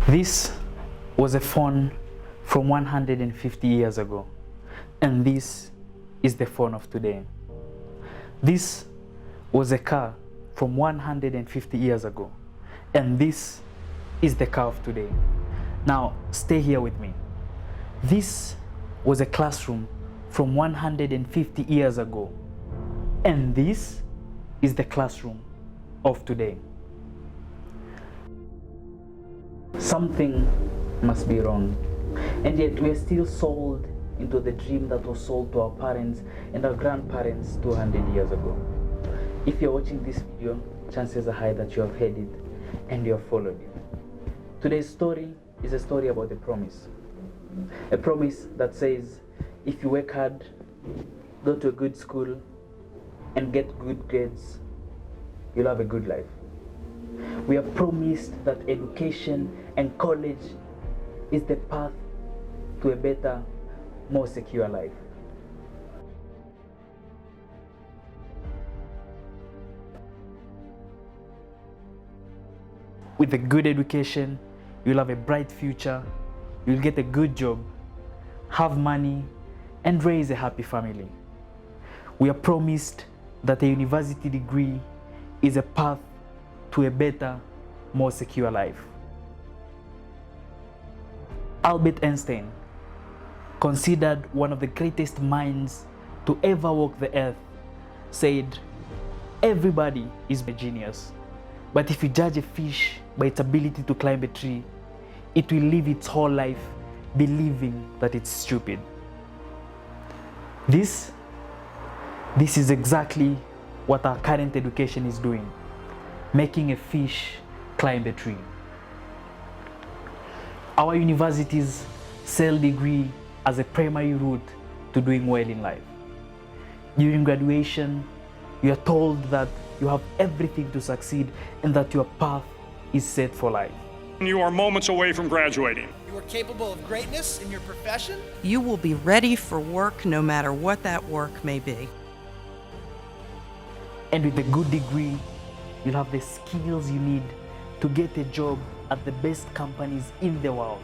This was a phone from 150 years ago, and this is the phone of today. This was a car from 150 years ago, and this is the car of today. Now, stay here with me. This was a classroom from 150 years ago, and this is the classroom of today. Something must be wrong, and yet we are still sold into the dream that was sold to our parents and our grandparents 200 years ago. If you're watching this video, chances are high that you have heard it and you have followed it. Today's story is a story about a promise. A promise that says, if you work hard, go to a good school, and get good grades, you'll have a good life. We are promised that education and college is the path to a better, more secure life. With a good education, you'll have a bright future, you'll get a good job, have money, and raise a happy family. We are promised that a university degree is a path to a better, more secure life. Albert Einstein, considered one of the greatest minds to ever walk the earth, said, "Everybody is a genius, but if you judge a fish by its ability to climb a tree, it will live its whole life believing that it's stupid." This is exactly what our current education is doing, making a fish climb a tree. Our universities sell degree as a primary route to doing well in life. During graduation, you are told that you have everything to succeed and that your path is set for life. You are moments away from graduating. You are capable of greatness in your profession. You will be ready for work no matter what that work may be. And with a good degree, you'll have the skills you need to get a job at the best companies in the world.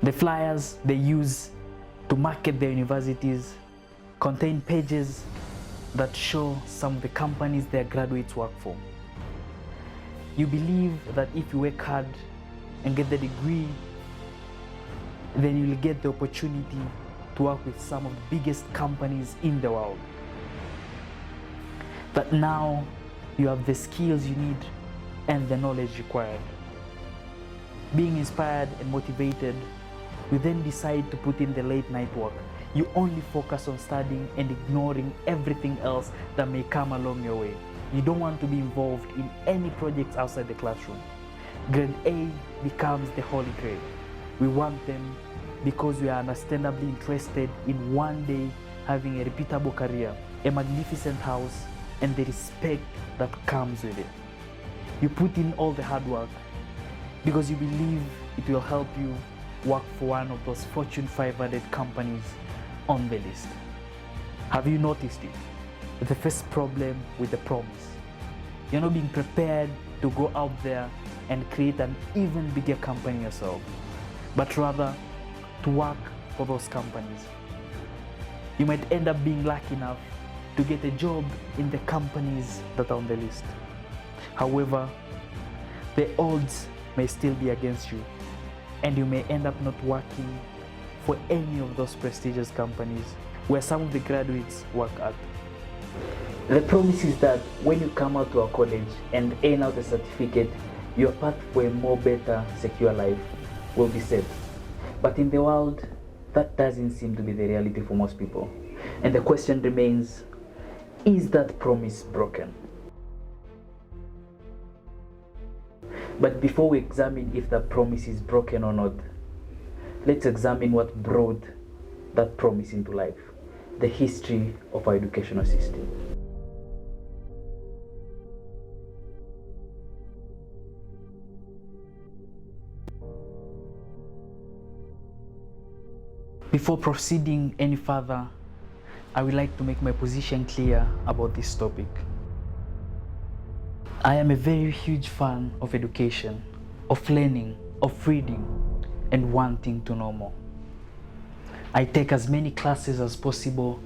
The flyers they use to market their universities contain pages that show some of the companies their graduates work for. You believe that if you work hard and get the degree, then you'll get the opportunity to work with some of the biggest companies in the world. But now you have the skills you need and the knowledge required. Being inspired and motivated, you then decide to put in the late night work. You only focus on studying and ignoring everything else that may come along your way. You don't want to be involved in any projects outside the classroom. Grade A becomes the holy grail. We want them because we are understandably interested in one day having a reputable career, a magnificent house, and the respect that comes with it. You put in all the hard work because you believe it will help you work for one of those Fortune 500 companies on the list. Have you noticed it? The first problem with the promise. You're not being prepared to go out there and create an even bigger company yourself, but rather to work for those companies. You might end up being lucky enough to get a job in the companies that are on the list. However, the odds may still be against you, and you may end up not working for any of those prestigious companies where some of the graduates work at. The promise is that when you come out to our college and earn out a certificate, your path for a more better, secure life will be set. But in the world, that doesn't seem to be the reality for most people. And the question remains, is that promise broken? But before we examine if that promise is broken or not, let's examine what brought that promise into life, the history of our educational system. Before proceeding any further, I would like to make my position clear about this topic. I am a very huge fan of education, of learning, of reading, and wanting to know more. I take as many classes as possible,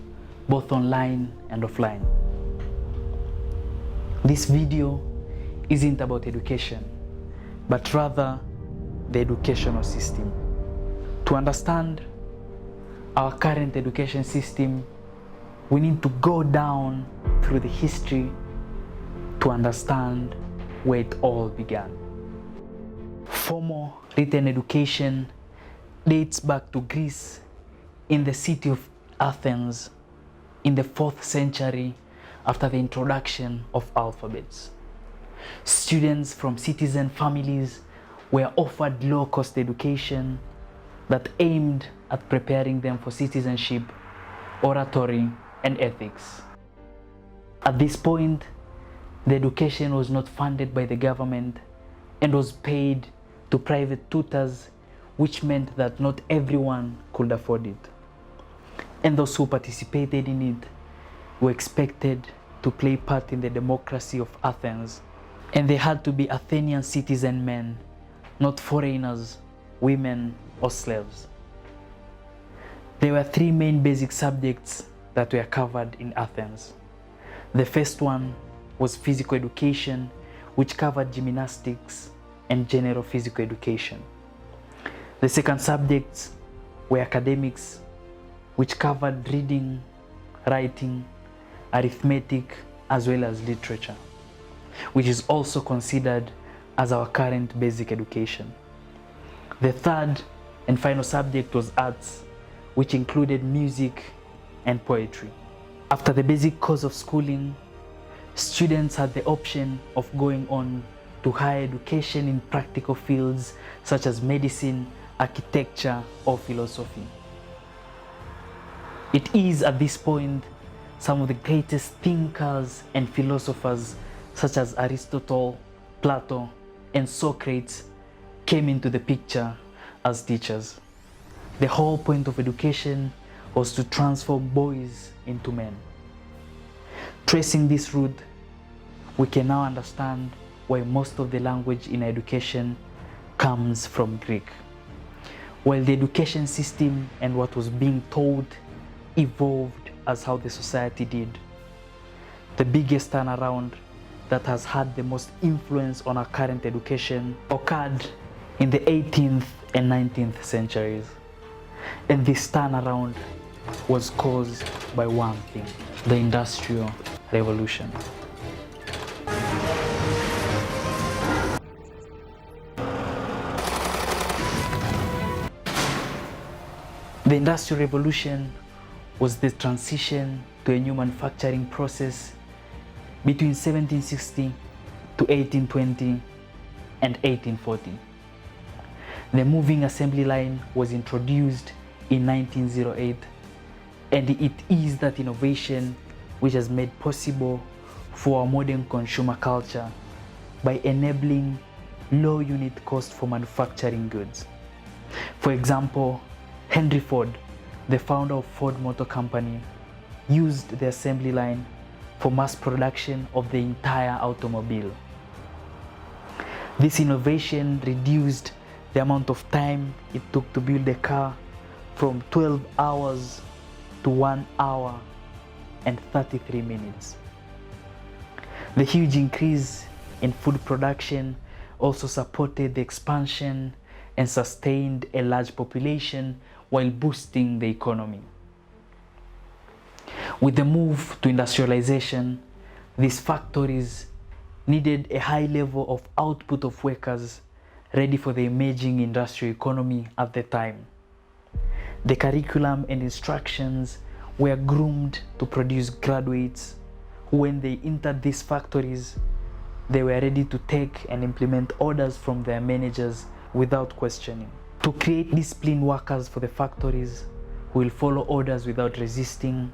both online and offline. This video isn't about education, but rather the educational system. To understand our current education system, we need to go down through the history to understand where it all began. Formal written education dates back to Greece in the city of Athens in the 4th century after the introduction of alphabets. Students from citizen families were offered low-cost education that aimed at preparing them for citizenship, oratory, and ethics. At this point, the education was not funded by the government and was paid to private tutors, which meant that not everyone could afford it. And those who participated in it were expected to play part in the democracy of Athens, and they had to be Athenian citizen men, not foreigners, women, or slaves. There were 3 main basic subjects that were covered in Athens. The first one was physical education, which covered gymnastics and general physical education. The second subjects were academics, which covered reading, writing, arithmetic, as well as literature, which is also considered as our current basic education. The third and final subject was arts, which included music and poetry. After the basic course of schooling, students had the option of going on to higher education in practical fields such as medicine, architecture, or philosophy. It is at this point some of the greatest thinkers and philosophers such as Aristotle, Plato, and Socrates came into the picture as teachers. The whole point of education was to transform boys into men. Tracing this route, we can now understand why most of the language in education comes from Greek. While the education system and what was being taught evolved as how the society did, the biggest turnaround that has had the most influence on our current education occurred in the 18th and 19th centuries. And this turnaround was caused by one thing: the Industrial Revolution. The Industrial Revolution was the transition to a new manufacturing process between 1760 to 1820 and 1840. The moving assembly line was introduced in 1908, and it is that innovation which has made possible for our modern consumer culture by enabling low unit cost for manufacturing goods. For example, Henry Ford, the founder of Ford Motor Company, used the assembly line for mass production of the entire automobile. This innovation reduced the amount of time it took to build a car from 12 hours to 1 hour and 33 minutes. The huge increase in food production also supported the expansion and sustained a large population while boosting the economy. With the move to industrialization, these factories needed a high level of output of workers ready for the emerging industrial economy at the time. The curriculum and instructions were groomed to produce graduates who, when they entered these factories, they were ready to take and implement orders from their managers without questioning. To create disciplined workers for the factories who will follow orders without resisting,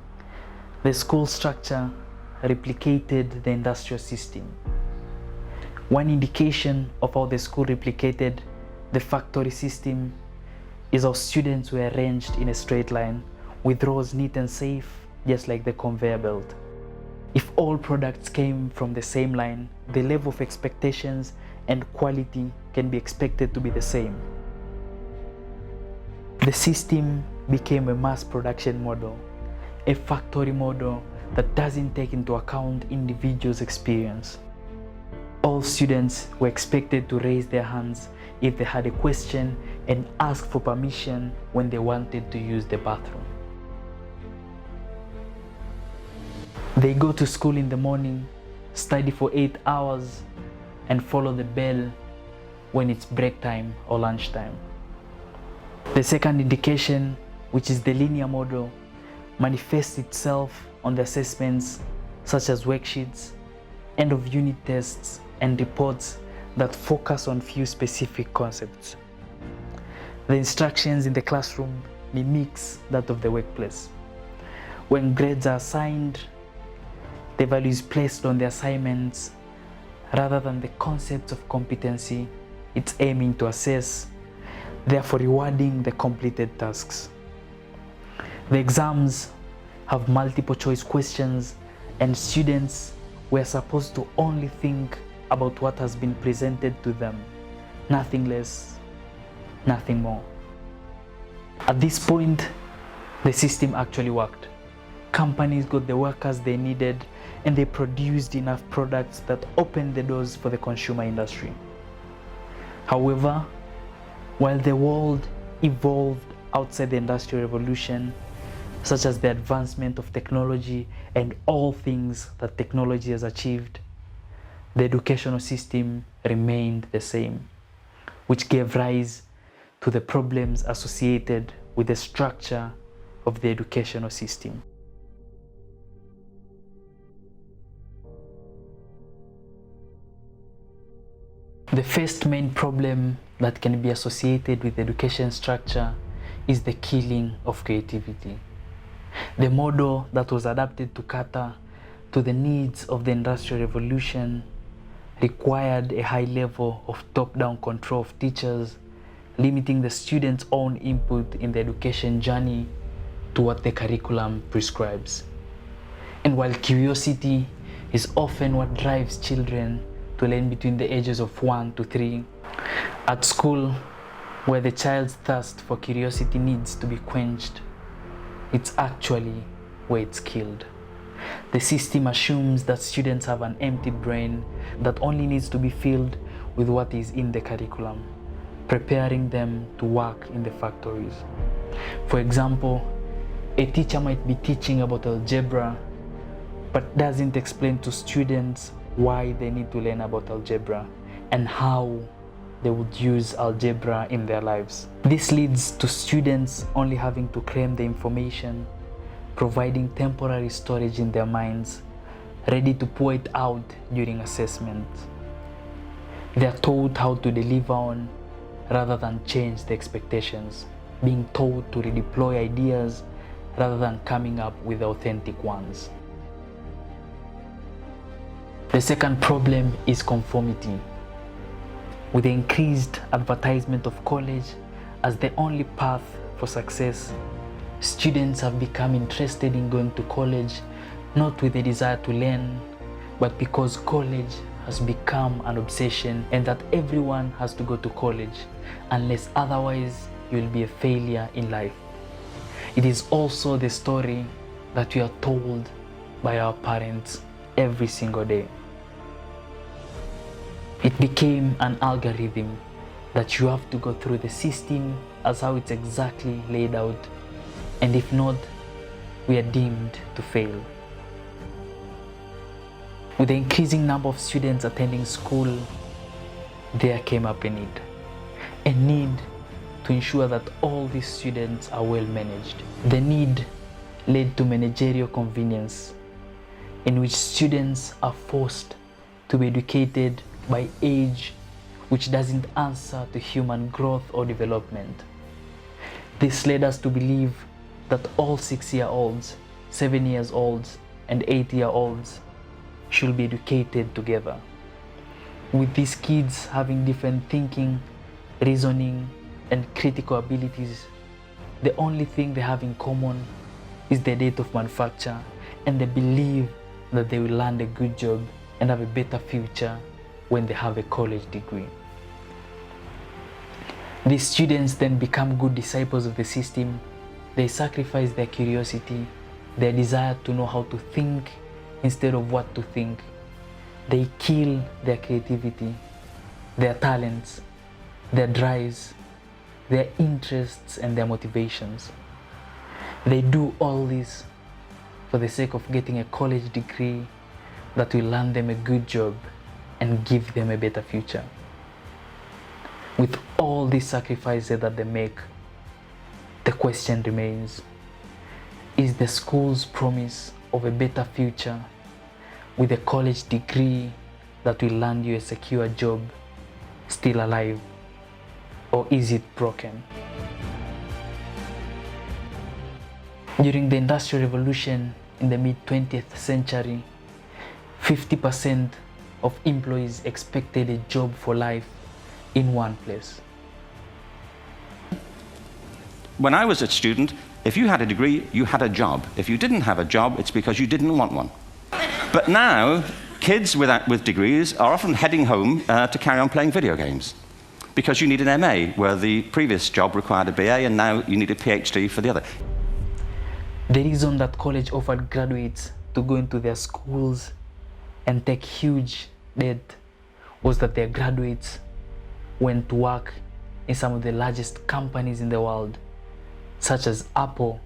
the school structure replicated the industrial system. One indication of how the school replicated the factory system is how students were arranged in a straight line with rows neat and safe, just like the conveyor belt. If all products came from the same line, the level of expectations and quality can be expected to be the same. The system became a mass production model, a factory model that doesn't take into account individuals' experience. All students were expected to raise their hands if they had a question and ask for permission when they wanted to use the bathroom. They go to school in the morning, study for 8 hours, and follow the bell when it's break time or lunch time. The second indication, which is the linear model, manifests itself on the assessments such as worksheets, end of unit tests, and reports that focus on few specific concepts. The instructions in the classroom mimics that of the workplace. When grades are assigned, the value is placed on the assignments rather than the concepts of competency it's aiming to assess, therefore rewarding the completed tasks. The exams have multiple choice questions and students were supposed to only think about what has been presented to them, nothing less, nothing more. At this point, the system actually worked. Companies got the workers they needed and they produced enough products that opened the doors for the consumer industry. However, while the world evolved outside the Industrial Revolution, such as the advancement of technology and all things that technology has achieved, the educational system remained the same, which gave rise to the problems associated with the structure of the educational system. The first main problem that can be associated with the education structure is the killing of creativity. The model that was adapted to cater to the needs of the Industrial Revolution required a high level of top-down control of teachers, limiting the students' own input in the education journey to what the curriculum prescribes. And while curiosity is often what drives children to learn between the ages of 1 to 3, at school, where the child's thirst for curiosity needs to be quenched, it's actually where it's killed. The system assumes that students have an empty brain that only needs to be filled with what is in the curriculum, preparing them to work in the factories. For example, a teacher might be teaching about algebra, but doesn't explain to students why they need to learn about algebra and how they would use algebra in their lives. This leads to students only having to claim the information, providing temporary storage in their minds, ready to pour it out during assessment. They are taught how to deliver on rather than change the expectations, being taught to redeploy ideas rather than coming up with authentic ones. The second problem is conformity. With the increased advertisement of college as the only path for success, students have become interested in going to college not with a desire to learn, but because college has become an obsession and that everyone has to go to college, unless otherwise you will be a failure in life. It is also the story that we are told by our parents every single day. It became an algorithm that you have to go through the system as how it's exactly laid out, and if not, we are deemed to fail. With the increasing number of students attending school, there came up a need to ensure that all these students are well managed. The need led to managerial convenience, in which students are forced to be educated by age which doesn't answer to human growth or development. This led us to believe that all 6-year-olds, 7-year-olds, and 8-year-olds should be educated together. With these kids having different thinking, reasoning, and critical abilities, the only thing they have in common is the date of manufacture and the belief that they will land a good job and have a better future when they have a college degree. These students then become good disciples of the system. They sacrifice their curiosity, their desire to know how to think instead of what to think. They kill their creativity, their talents, their drives, their interests, and their motivations. They do all this for the sake of getting a college degree that will land them a good job and give them a better future. With all these sacrifices that they make, the question remains, is the school's promise of a better future with a college degree that will land you a secure job still alive, or is it broken? During the Industrial Revolution in the mid-20th century, 50% of employees expected a job for life in one place. When I was a student, if you had a degree, you had a job. If you didn't have a job, it's because you didn't want one. But now, kids with degrees are often heading home to carry on playing video games because you need an MA, where the previous job required a BA, and now you need a PhD for the other. The reason that college offered graduates to go into their schools and take huge debt was that their graduates went to work in some of the largest companies in the world, such as Apple,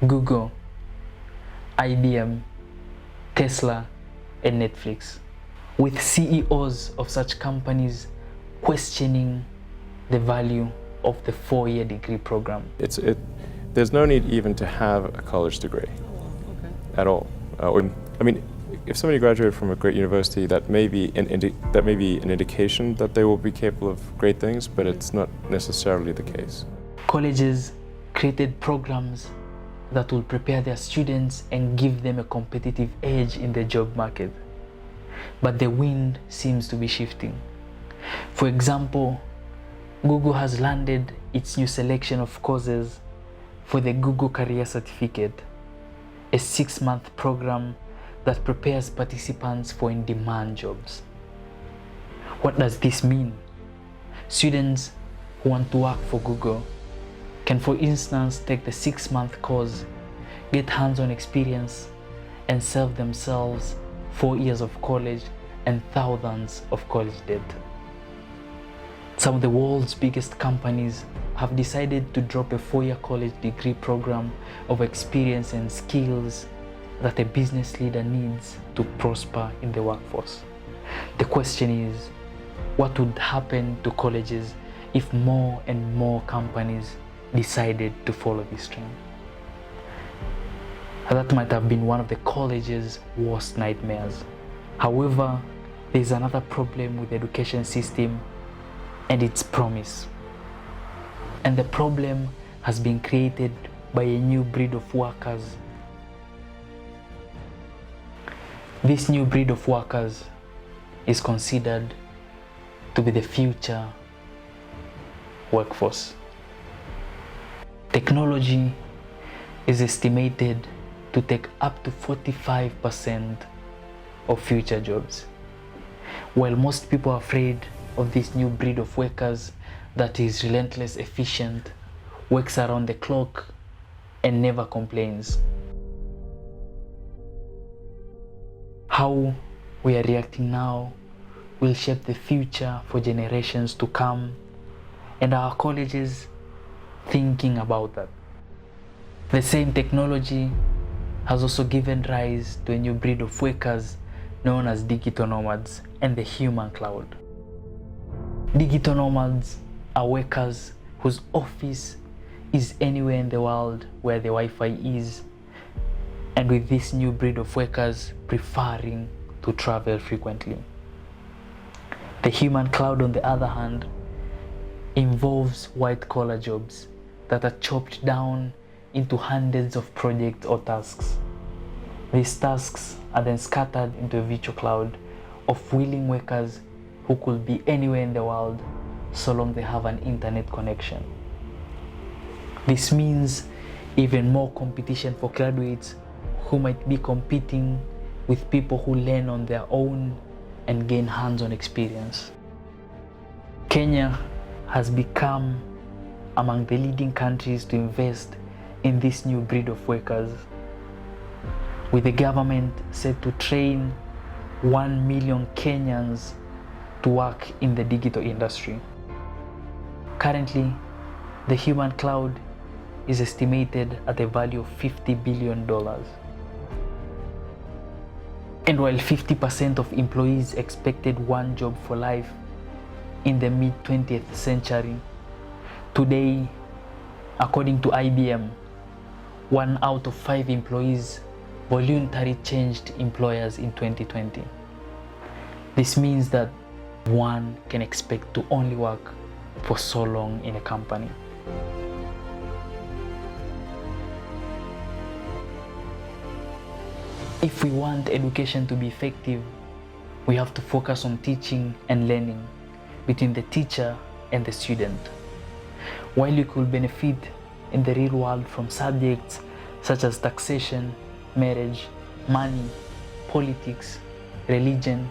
Google, IBM, Tesla, and Netflix, with CEOs of such companies questioning the value of the 4-year degree program. There's no need even to have a college degree at all. If somebody graduated from a great university, that may be an indication that they will be capable of great things, but it's not necessarily the case. Colleges created programs that will prepare their students and give them a competitive edge in the job market. But the wind seems to be shifting. For example, Google has landed its new selection of courses for the Google Career Certificate, a 6-month program that prepares participants for in-demand jobs. What does this mean? Students who want to work for Google can, for instance, take the 6-month course, get hands-on experience, and save themselves 4 years of college and thousands of college debt. Some of the world's biggest companies have decided to drop a 4-year college degree program of experience and skills that a business leader needs to prosper in the workforce. The question is, what would happen to colleges if more and more companies decided to follow this trend? That might have been one of the college's worst nightmares. However, there's another problem with the education system, and its promise. And the problem has been created by a new breed of workers. This new breed of workers is considered to be the future workforce. Technology is estimated to take up to 45% of future jobs. While most people are afraid of this new breed of workers that is relentless, efficient, works around the clock, and never complains. How we are reacting now will shape the future for generations to come, and our colleges thinking about that. The same technology has also given rise to a new breed of workers known as digital nomads and the human cloud. Digital nomads are workers whose office is anywhere in the world where the Wi-Fi is, and with this new breed of workers preferring to travel frequently. The human cloud, on the other hand, involves white-collar jobs that are chopped down into hundreds of projects or tasks. These tasks are then scattered into a virtual cloud of willing workers who could be anywhere in the world so long they have an internet connection. This means even more competition for graduates who might be competing with people who learn on their own and gain hands-on experience. Kenya has become among the leading countries to invest in this new breed of workers, with the government set to train 1 million Kenyans to work in the digital industry. Currently, the human cloud is estimated at a value of $50 billion. And while 50% of employees expected one job for life in the mid-20th century, today, according to IBM, 1 out of 5 employees voluntarily changed employers in 2020. This means that one can expect to only work for so long in a company. If we want education to be effective, we have to focus on teaching and learning between the teacher and the student. While you could benefit in the real world from subjects such as taxation, marriage, money, politics, religion,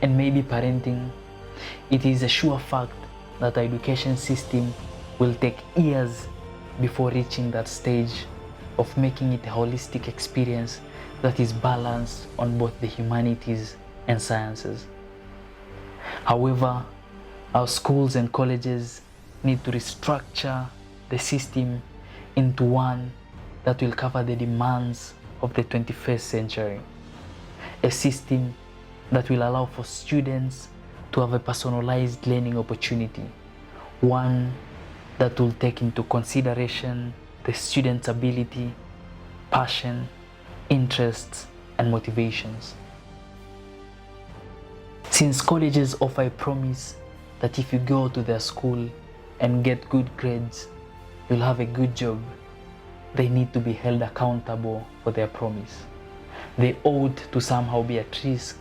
and maybe parenting, it is a sure fact that the education system will take years before reaching that stage of making it a holistic experience that is balanced on both the humanities and sciences. However, our schools and colleges need to restructure the system into one that will cover the demands of the 21st century. A system that will allow for students to have a personalized learning opportunity. One that will take into consideration the student's ability, passion, interests, and motivations. Since colleges offer a promise that if you go to their school and get good grades, you'll have a good job, they need to be held accountable for their promise. They ought to somehow be at risk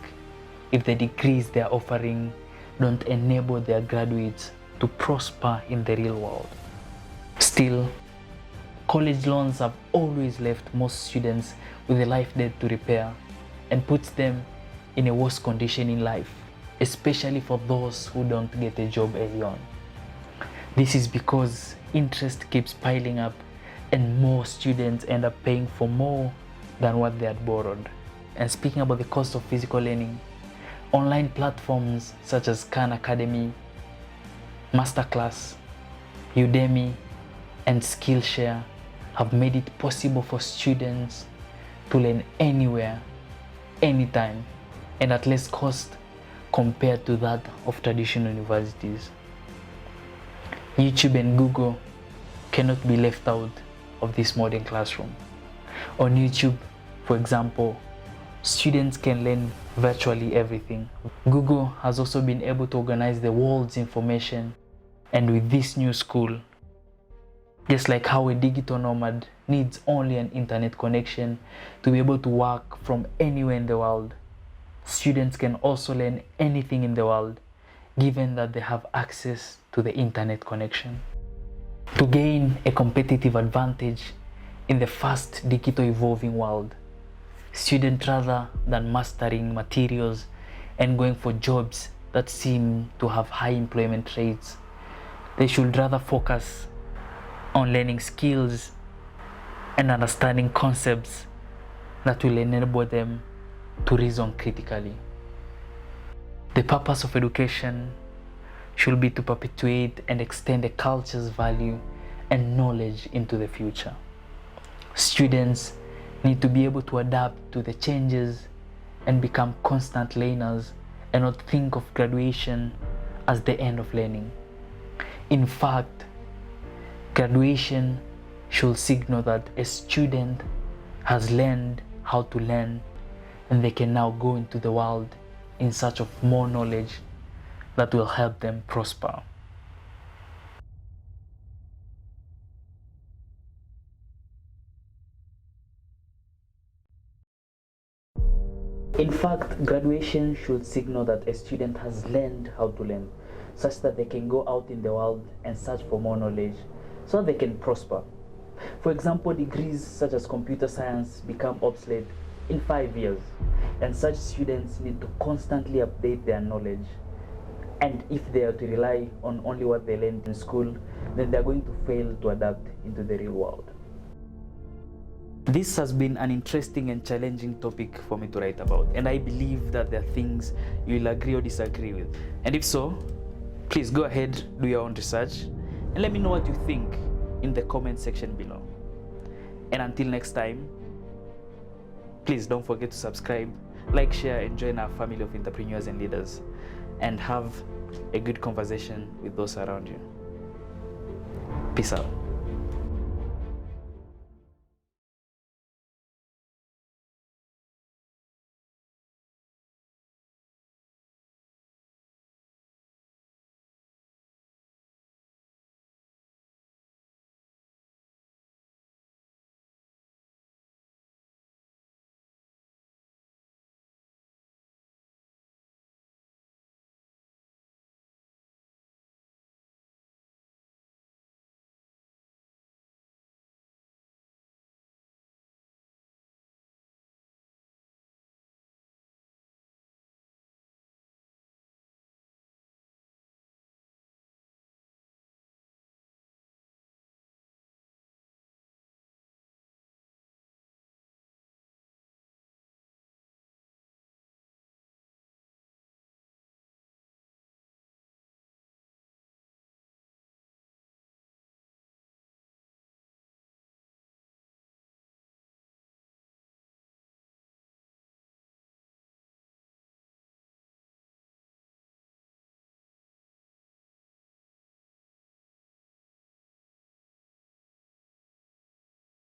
if the degrees they are offering don't enable their graduates to prosper in the real world. Still, college loans have always left most students with a life debt to repair and puts them in a worse condition in life, especially for those who don't get a job early on. This is because interest keeps piling up and more students end up paying for more than what they had borrowed. And speaking about the cost of physical learning, online platforms such as Khan Academy, Masterclass, Udemy, and Skillshare have made it possible for students to learn anywhere, anytime, and at less cost compared to that of traditional universities. YouTube and Google cannot be left out of this modern classroom. On YouTube, for example, students can learn virtually everything. Google has also been able to organize the world's information, and with this new school, just like how a digital nomad needs only an internet connection to be able to work from anywhere in the world, students can also learn anything in the world, given that they have access to the internet connection. To gain a competitive advantage in the fast digital evolving world, students, rather than mastering materials and going for jobs that seem to have high employment rates, they should rather focus on learning skills and understanding concepts that will enable them to reason critically. The purpose of education should be to perpetuate and extend a culture's value and knowledge into the future. Students need to be able to adapt to the changes and become constant learners and not think of graduation as the end of learning. In fact, graduation should signal that a student has learned how to learn and they can now go into the world in search of more knowledge that will help them prosper. In fact, graduation should signal that a student has learned how to learn, such that they can go out in the world and search for more knowledge so they can prosper. For example, degrees such as computer science become obsolete in 5 years, and such students need to constantly update their knowledge. And if they are to rely on only what they learned in school, then they are going to fail to adapt into the real world. This has been an interesting and challenging topic for me to write about, and I believe that there are things you will agree or disagree with. And if so, please go ahead, do your own research, and let me know what you think in the comment section below. And until next time, please don't forget to subscribe, like, share, and join our family of entrepreneurs and leaders, and have a good conversation with those around you. Peace out.